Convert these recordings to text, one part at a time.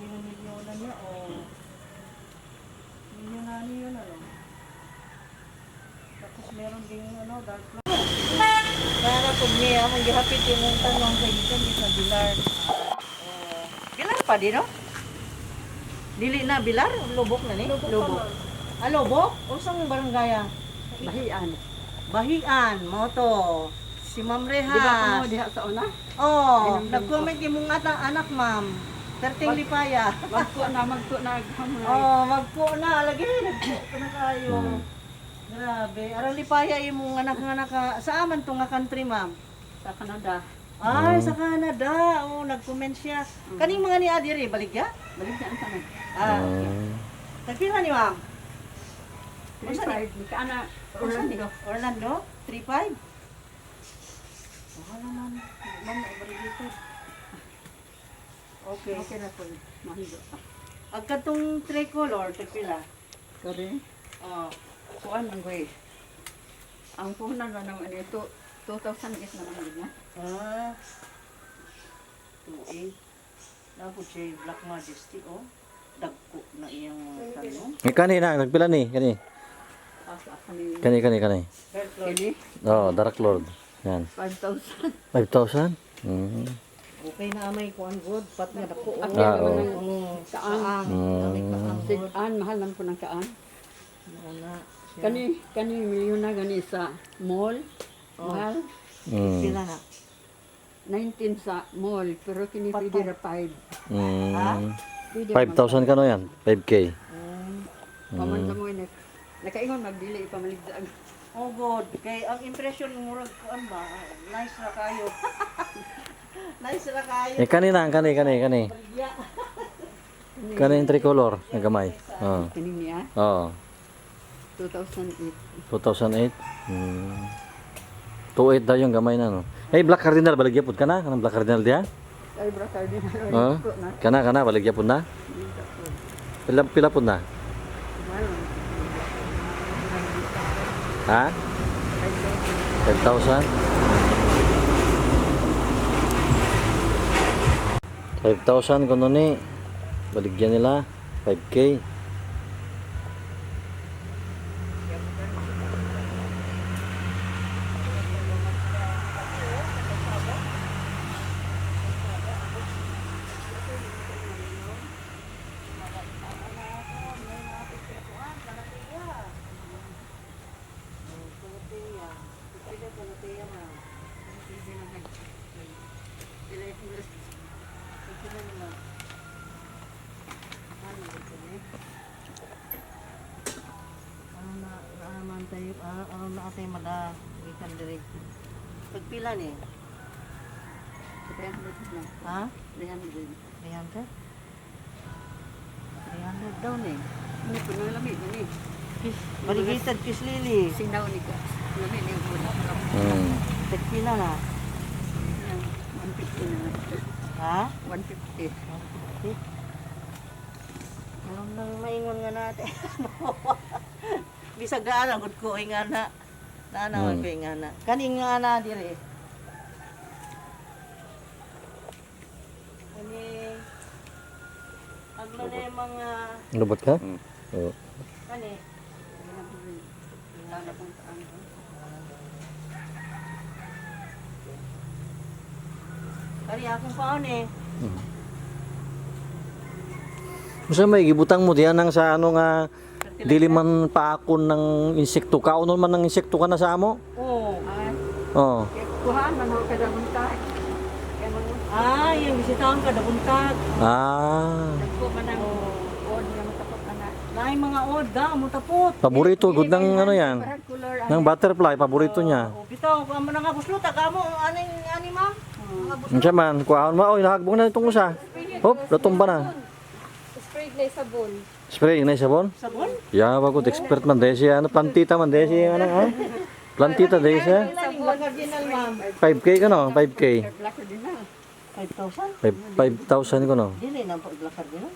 Pinamilyonan niya o milyonaryo yun ano. Tapos meron ding ano, dark cloud. Kaya kung niya, mag-hapit yung tanong sa dito, sa Bilar. Bilar pa din, no? Dili na Bilar? Lubok na ni? Lubok. Ah, Lubok? O saan barangay? Bahian. Bahian, mo to. Si Ma'am Reha. Di ba kamo diha sa una? Oh, nag-comment yung mong anak, ma'am. Perting lipaya. Magko na hamay. Oh, magpo na. Lagi, nagpo na kayo. Grabe. Aral lipaya yung mong anak ka. Saan man to nga country, ma'am? Sa Canada. Ay, sa Canada. Oh, nag-comment siya. Kaning mga ni Adiri, baligya? Baligya ang tanong. Ah, tagpila ni ma'am? Unsa ni? Di ka ana Orlando. Orlando? 3-5? Wala man. Ma'am, dito. Okay. Okay na po. Mahigo pa. Ang katong tricolor, tagpila? Sorry. Oh. Kuan ang way. Ang puhunan na naman ito 2008 naman din niya. Ah. 2-8. Napod siya Black Majesty, oh. Dagko na iyang tanong. Kani na, nagpila ni, kani. Asa kani Kani. kini Oh, Dark Lord. Yan. 5,000. 5,000? Okay na amay kuan good, pat nga dako. At Ah, naman oo. ang kaan. Amay kaang good. Sigaan, mahal lang po ng kaan. Wala siya. Kani milyon na gani sa mall. Mahal. Pila na? 19 sa mall, pero kini pwede ra 5. Pwede 5,000 ka no yan? 5K? Paman sa mo ini. Nakaingon magdili pamaligdag. Oh good. Kay ang impression mo murag kuan ba? Nice ra kayo. Nice ra kayo. Kani na, kani. Kani yung tricolor, na gamay. Oo. Kini niya Oo. 2008. 2008? 2.8 daw yung gamay na, no? Hey, Black Cardinal, baligya po ka na? Kanang Black Cardinal diya? Ay bra cardinal. Oo. Kana, baligya po na? Pila po na? Ha? 5,000? 5,000 kuno ni. Baligyan nila. 5K. Ano na atay mada ikan diri. Pagpila ni? 300 lang. Ha? 300. 300? 300 daw ni. Ano po nang lamig ni? Baligitad kis lili. Sinaw ni ko. Lamig ni ko. Pagpila na? 150 na. Ha? 150. Anong nang maingon nga natin? Bisag daan ang gud ko nga na. Naanawan ko nga na. Kaning nga na dire. Kani aglo na yung mga Lubot ka? Oo. kani. Lala pong taan. Kari akong paon eh. Masa may gibutang mo diyan nang sa ano nga dili man paakon ng insekto. Kaunon man ng insekto ka na sa amo? Oo. Ay, Oo. kuhaan man ako kada buntag. Kaya man Ah, yung bisitahan ka dabuntag. nagko man ang od nga matapot ana. Naay mga oda mo tapot. Paborito gud ng ano yan. Parang color Ng butterfly, paborito niya. O bitaw ko man nga busluta ka mo aning ani ma'am. Mga busluta. Unsa man, kuhaon mo, oy nahagbong na itong usa. Hop, natumba na. spray na sabon. Spray na sabon. Sabon? Ya, bago expert man dahil siya, ano, plantita man dahil siya, ano, ha? Plantita dahil siya. Sabon cardinal ma'am. 5K ka no, 5K. Black cardinal. 5,000? 5,000 ko no. Dili na po black cardinal.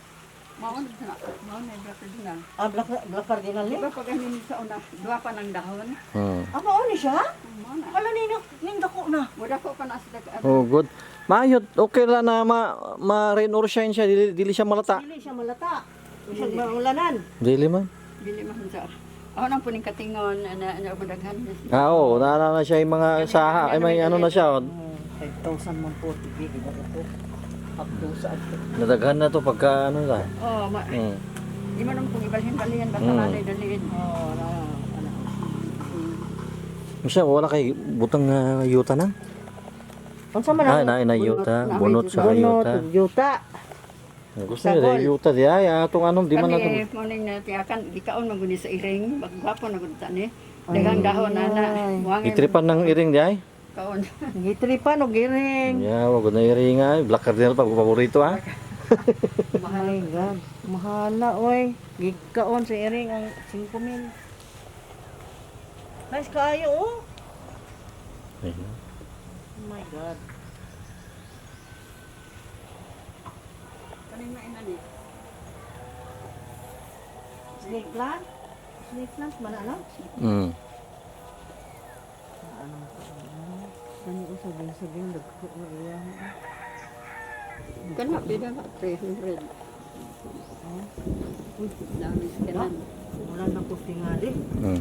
Maon na. Maon na black cardinal. Ah, black cardinal ni. Diba pag ano sa una, duwa pa ng dahon. Hmm. Ah, mao ni siya? Maon na. Wala ni ning dako na. Wala ko pa na sa Oh, good. Mayot, okay ra na ma-rain or shine siya, dili siya malata. Dili siya malata. Isang maulanan. Dili man. Dili man sa. Ako nang puning katingon na madaghan. Oo, na siya yung mga saha, ay may ano na siya. 5,000 man po, tigil na ito. Up to sa ato. Nadaghan na to pagka ano na. Oh, di man nang kung ibalhin-balhin basta daliin. Oo, ano. Siya, wala kay butang yuta na. Unsa man Na yuta, bunot sa yuta. yuta. Gusto niya yuta di ay atong anong di man Kani nato. morning na tiyakan gikaon maguni sa iring, maggapo na gud tani. Daghang dahon na muangin. Itripan ng iring di ay. Kaon. Gitripan og giring. Yeah, wag na iring ay. Black cardinal pa paborito ah. My God. Mahala oy. Gikaon sa iring ang 5,000. Nice kaayo oh. Ayun. Oh my God. Kanina ina ni. Snake plant? Snake plant man ano? Mm. Kani usab-usab dagko na iya. Kana bida na 300. Uy, dami kanan. Wala na ko tingali. Mm.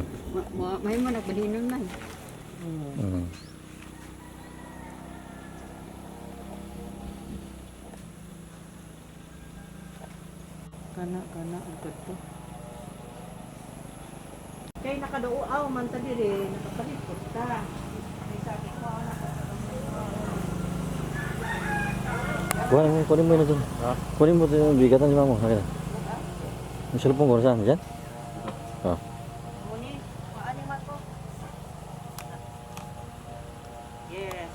May mo nagbalinon man. Mm. Kana ang kadto. Kay nakaduaw man ta diri, nakapalit ko ta. May sabi ko na Kunin mo na dun. Kunin mo dun yung bigatan ni mama. Ayan. Yung cellphone ko saan? Diyan? Oh. Muni, maani man ko. Yes.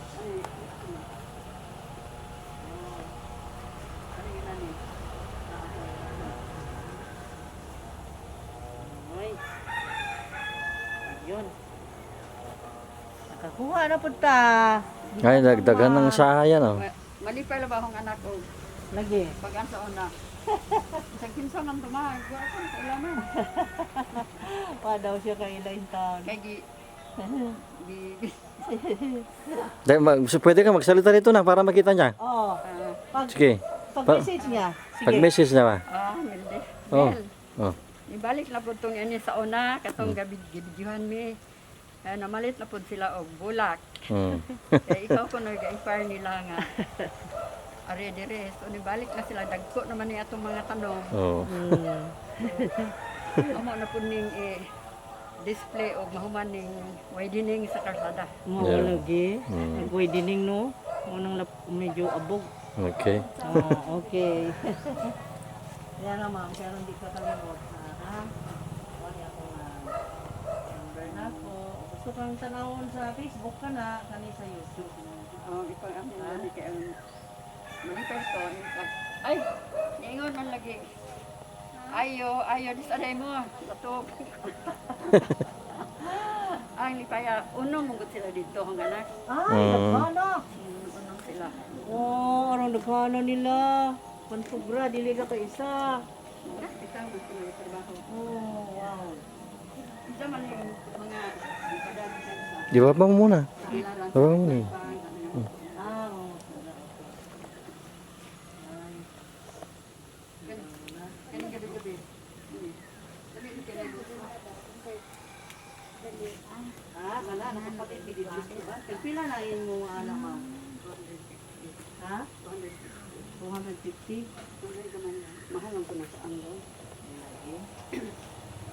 Ay. Ayun. Nakakuha na po ta. Ay, dagdagan ng saha yan oh. Mali pa ba akong anak ko? Lagi. Pag sa una. Sa kinsa man tumahag, ako kailangan. Pa daw siya kay Elaine Town. Kay gi Dahil, pwede ka magsalita rito na para makita niya. Oo. Pag Sige. message niya. Sige. Pag-message na ba? milde. Oh. Mel, Oh. ibalik na po itong ini sa una, katong gabidyohan mi. Namalit na po sila og bulak. Mm. Kaya ikaw ko nag-inquire nila nga. Are dire, so nibalik na sila. Dagko naman niya itong mga tanong. Oh. Amo na po ning display o mahuman ning widening sa kalsada. Mo Yeah. lagi. Mm. Nag-widening no. Munang medyo abog. Okay. Okay. Kaya nga ma'am, pero hindi ka kalimot na ha. Wala ako na number na ko. Gusto kang tanawon sa Facebook ka na, kani sa YouTube. Ipag-amin na ni kay Malipay to. Ay! Niingon man lagi. Ayo, disanay mo. Batok. Ay, lipaya. Unong munggot sila dito, ang anak. Nagkano? Unong sila. Arang nagkano nila. Pantubra, dili ka isa. Isang gusto na trabaho. Wow. Isa man yung mga padang sa Di ba bang muna? ilaran. Di ba bang muna? Oo. Kani gabi-gabi. Wala, nakapatid ka dito. Pila na yun mo anak mo? Ha? 250? Mahal ang kuna sa anglo.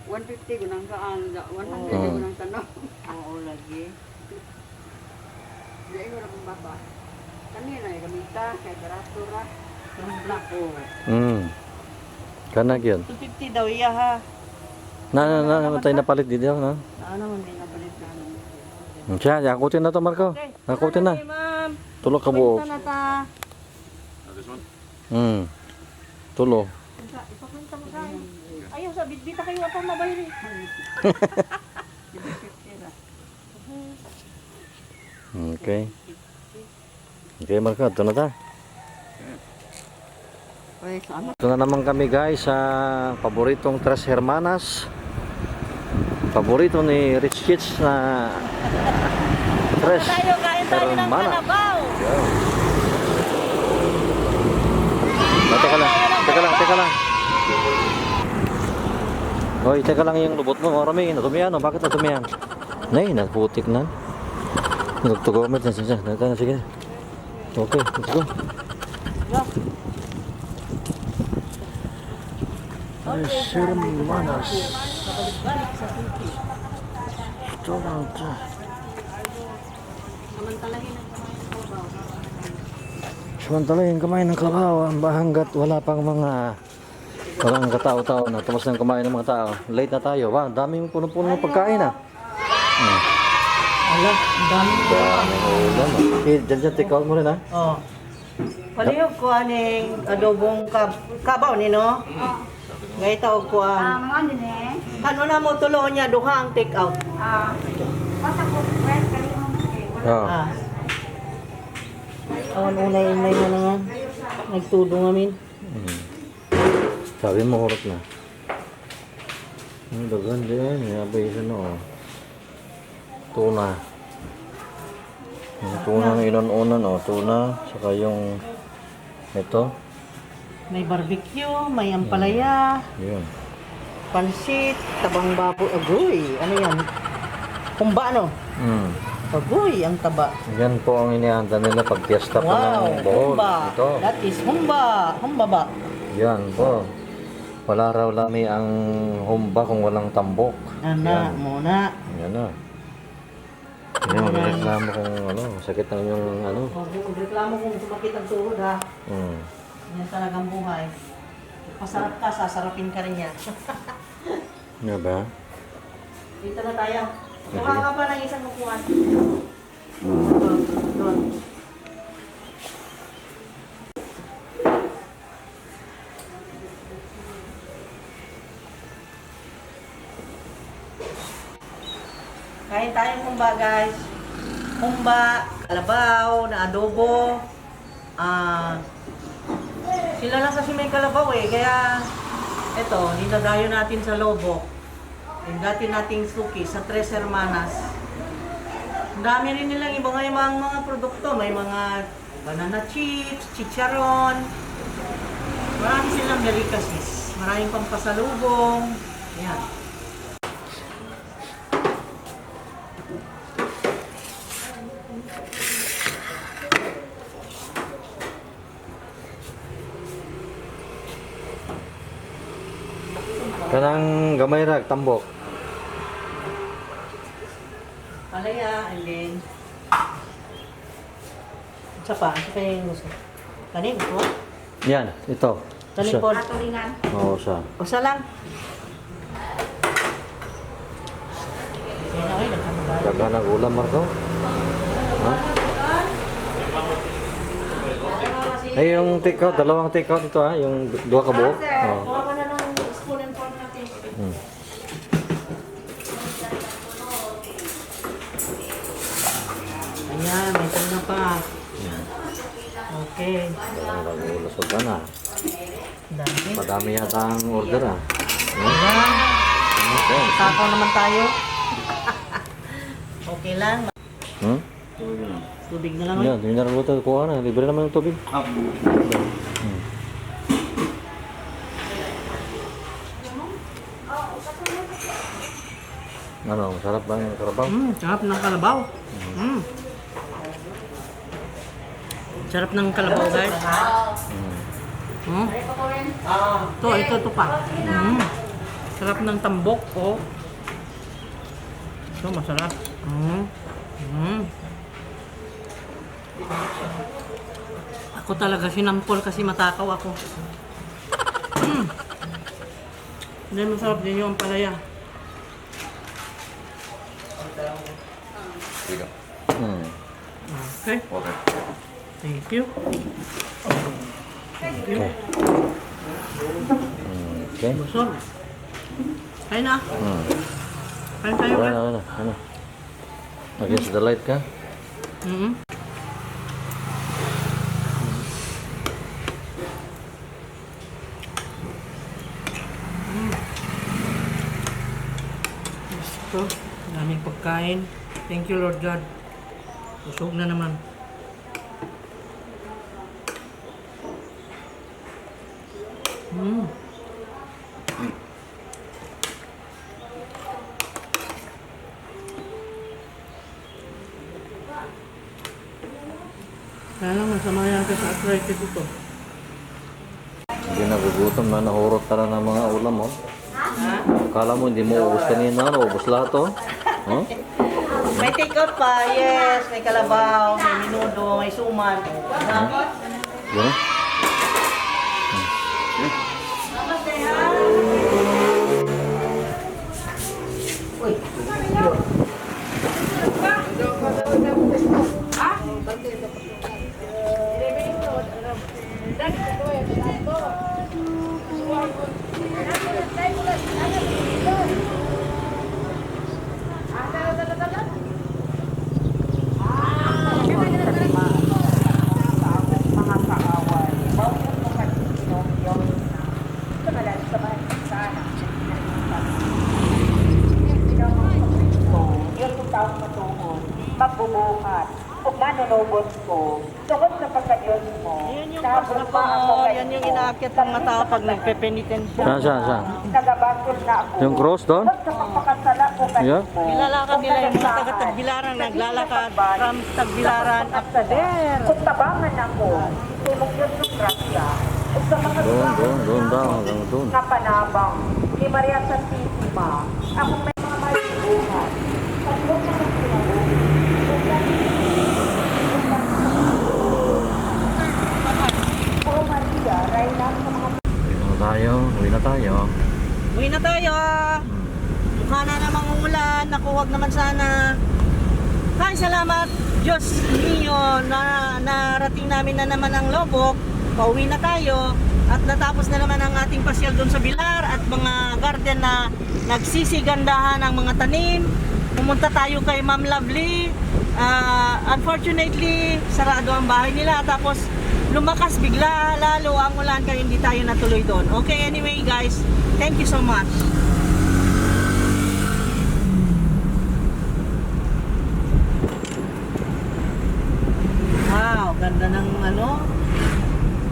150 gunang kaan, 100 gunang tanong. Oo, lagi. Di ay wala kong baba. Kanina ay gamita, kay barato ra. Yung black ko. Kanag yun. 250 daw iya ha. Tayo napalit dito na. Ano man din napalit namin. Siya, yakutin na to Marco. Yakutin na. Ma'am. Tulog ka buo. Kwenta na ta. Tulo. Ipakwenta mo tayo. Ayaw sa bitbita kayo ako mabayari. Okay. Okay Marco, ito na ta. Oy, sama. Ito na naman kami guys sa paboritong Tres Hermanas. Paborito ni Rich Kids na Tres Tayo, kain tayo ng Hermanas. kalabaw. Yeah. teka lang. Teka lang. Hoy, teka lang yung lubot mo, marami. Natumihan, oh. Bakit natumihan? Nay, naputik na. Nagtugomit na siya. Sige. Okay, let's go. Hermanas. Ito lang ito. Samantala yung kamay ng kalabaw, hanggat wala pang walang katao-tao na tapos nang kumain ng mga tao. Late na tayo. Wow, daming puno-puno ng pagkain ah. Ala, ang dami ko. Ulam ah. Okay, dyan, take out mo rin ah. Oh. Palihog ko aning adobong kabaw ni no? Ngay taog ko Mga din eh. Kano na mo tulo niya duha ang take out. Basta ko, well, kali mo Oh. Awan unay-unay na naman. Nagtudong amin. Sabi mo hurot na. Ang dagan din. Yabay isa no. Tuna. Yung tuna na inon-unan oh. Tuna. Saka yung ito. May barbecue, may ampalaya, Yun. pansit, tabang baboy. Agoy, ano yan? Humba no? Agoy, ang taba. Yan po ang inihanda nila pag piyesta pa ng Bohol. humba. Ito. That is humba. Humba ba? Yan po. Wala raw lami ang humba kung walang tambok. Ana, muna. Yan na. Hindi magreklamo kung sakit ng yung Huwag reklamo kung sumakit ang tuhod ha. Mm. Yan talagang buhay. Pasarap ka, sasarapin ka rin yan. Nga ba? Dito na tayo. Kuha ka pa ng isang upuan. Doon. Kain tayong humba guys. Humba, kalabaw, na adobo. Sila lang kasi may kalabaw eh. Kaya ito, dinadayo natin sa lobo. Yung dati nating suki sa Tres Hermanas. Ang dami rin nilang ibang mga produkto. May mga banana chips, chicharon. Marami silang delicacies. Maraming pampasalubong. Yan. Kanang gamay rag, tambok. Palaya, and then isa pa yung gusto. Kanin po? Yan, ito. Kanin po. Tulingan. Oo, siya. Usa lang. Kaya na kayo, nagkamagala. Daga ng ulam, Marco. Ha? Ay, yung take out, dalawang take out ito ha, yung dua ka buok. Oh. Kuha ka na ng spoon and fork natin. Ayan, may tuna pa. Okay. Ulasod ka na. Dami. Madami yata ang order ah. Ayan. Okay. Takaw naman tayo. Okay lang. Hmm? Tubig na lang. Yan, mineral water, kuha na. Libre naman yung tubig. Ano, sarap ba yung karabaw? Sarap ng kalabaw. Sarap ng kalabaw, guys. Ito pa. Sarap ng tambok, oh. Ito, masarap. Ako talaga sinampol kasi matakaw ako. Hindi, masarap din yung palaya. Okay. Thank you. Okay. Okay. Busog. Kain na. Kain tayo, guys. Ano? Against the light ka? Ito, daming pagkain. Thank you, Lord God. Busog na naman. Hmm. Kaya lang masama yata sa arthritis ito. Hindi nagugutom na nahurot ka na ng mga ulam mo. Ha? Akala mo hindi mo ubos kanina, ubos lahat oh. Huh? May take out pa, yes. May kalabaw, may minudo, may suman. Yan. Magbubuhat o manunubos ko tungkol sa pagka-Diyos mo. Yan yung pasla ko, yan yung inaakit ng mata pag nagpe-penitensya. Saan? Nagabangkol na ako. Yung cross doon? Tungkol sa pagpapakasala ko kayo Yeah. mo. Nilalakad nila yung mga taga-Tagbilaran, naglalakad from Tagbilaran up to there. Kung tabangan ako, tulong yun ng grasya. At sa mga Doon daw, hanggang doon. na panabang ni Maria Santissima, akong may mga malibuhan. Pagkong mga O Maria, Reyna sa mga Uwi na tayo. Uwi na tayo. Mukha na namang umulan. Naku, wag naman sana. Ay, salamat Diyos niyo na narating namin na naman ang Lobok. Pauwi na tayo. At natapos na naman ang ating pasyal doon sa Bilar at mga garden na nagsisigandahan ang mga tanim. Pumunta tayo kay Ma'am Lovely. Unfortunately, sarado ang bahay nila. Tapos lumakas bigla lalo ang ulan kaya hindi tayo natuloy doon. Okay, anyway guys, thank you so much. Wow, ganda ng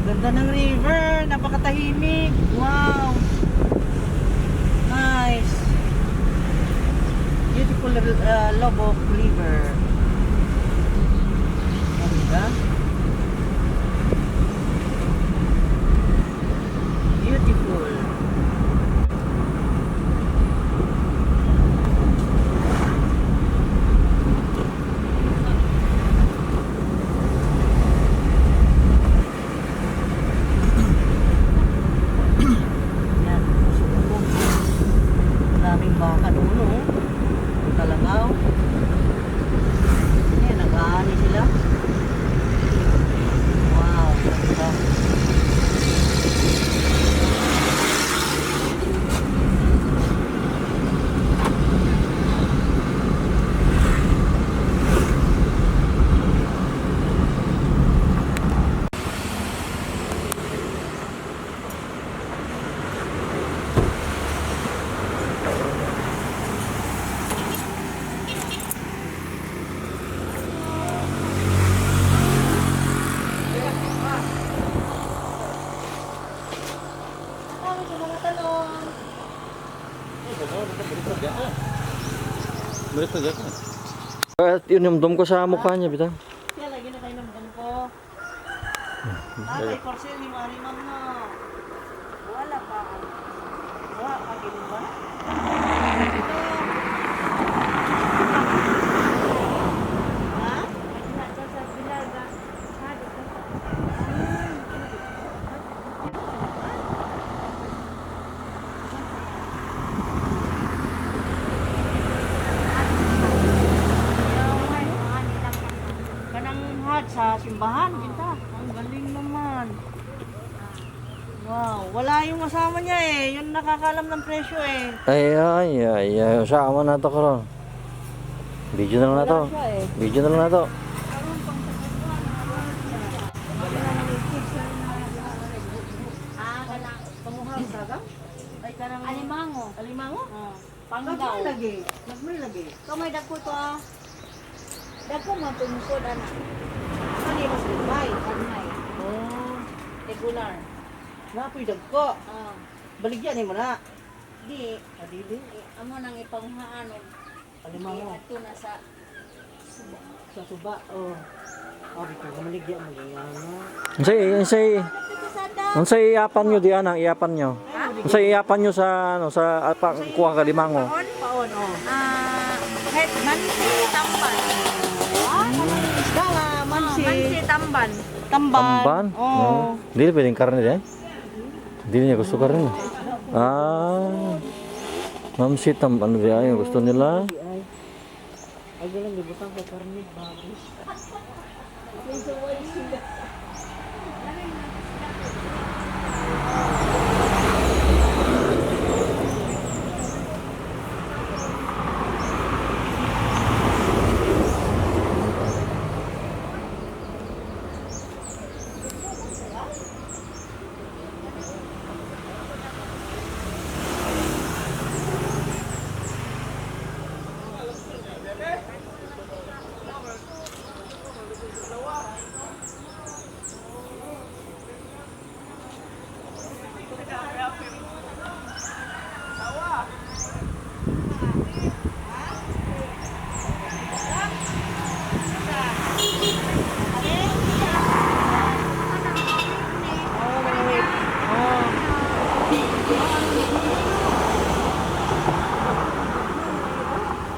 ganda ng river, napakatahimik. Wow. Nice. Beautiful Lobok River. Ganda. Beautiful. Yan, suko. Maraming baka doon, oh. Talangaw. Yan, nag-aani sila. Wow, ganda. At inumdum ko sa mukha niya, bitang. Kaya lagi na kayo ng bangko. Ay, parcel ni Mari Ma'am na. Wala pa. Wala pa, ganun ba? Ha? Kanang hard sa simbahan, kita. Ang galing naman. Wow, wala yung kasama niya eh. Yung nakakalam ng presyo eh. Ay. Sama na to karon. Video na lang na to. Wala siya eh. Video na lang na to. Panguhang dagang? Ay, kanang... Alimango. Alimango? Pangdaw. Nagmay lagi. Nagmay lagi. Kamay dagko to ah. Dagko man tungkod ana. Ano yung mas gumay? Kamay. Oh. Regular. Napoy dagko. Ah, Baligyan mo na. di. Adili. Amo nang ipanghaan og Alimango. ato na sa Sa suba. Oh. Abi ko maligyan mo nga. Unsay iapan nyo di anang iapan nyo? Unsay iapan nyo sa ano sa kuha ka limango? Paon oh. head mansi tamban. Isda nga mansi. Mansi tamban. Tamban? Oh. Hindi pwedeng karne din. Hindi niya gusto karne. Mamsi tamban ano dia yung gusto nila. Ay galang gibutang ko karne baboy.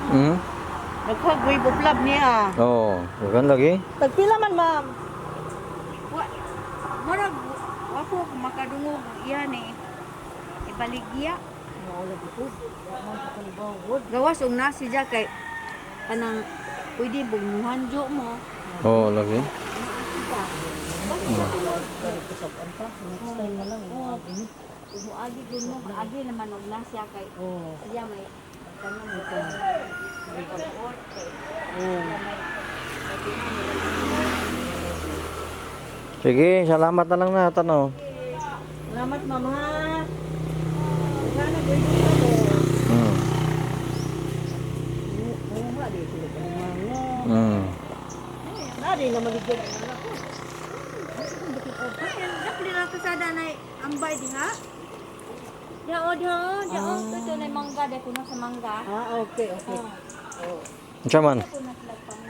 Hmm? Nagkagway bublab niya. Oh, bukan lagi. Tagpila man ma'am. Murag ako makadungog iyan eh. Ibaligya. Gawas og nasi dya kay kanang pwede bugnuhan jo mo. Oh, lagi. Umuagi dun mo, agi naman og nasi kay Oh. siya may kanang ito. Sige, salamat na lang na tanong. Salamat mama. Sana gawin ko to. Hmm. Oo nga di sila palimango. Hmm. Nadi na maligyan ang anak ko. Dapli ra kasada na ambay diha. Dao dao dao ito na mangga de kuno sa mangga. Ah, okay, okay. Unsa man? Ito na sila pang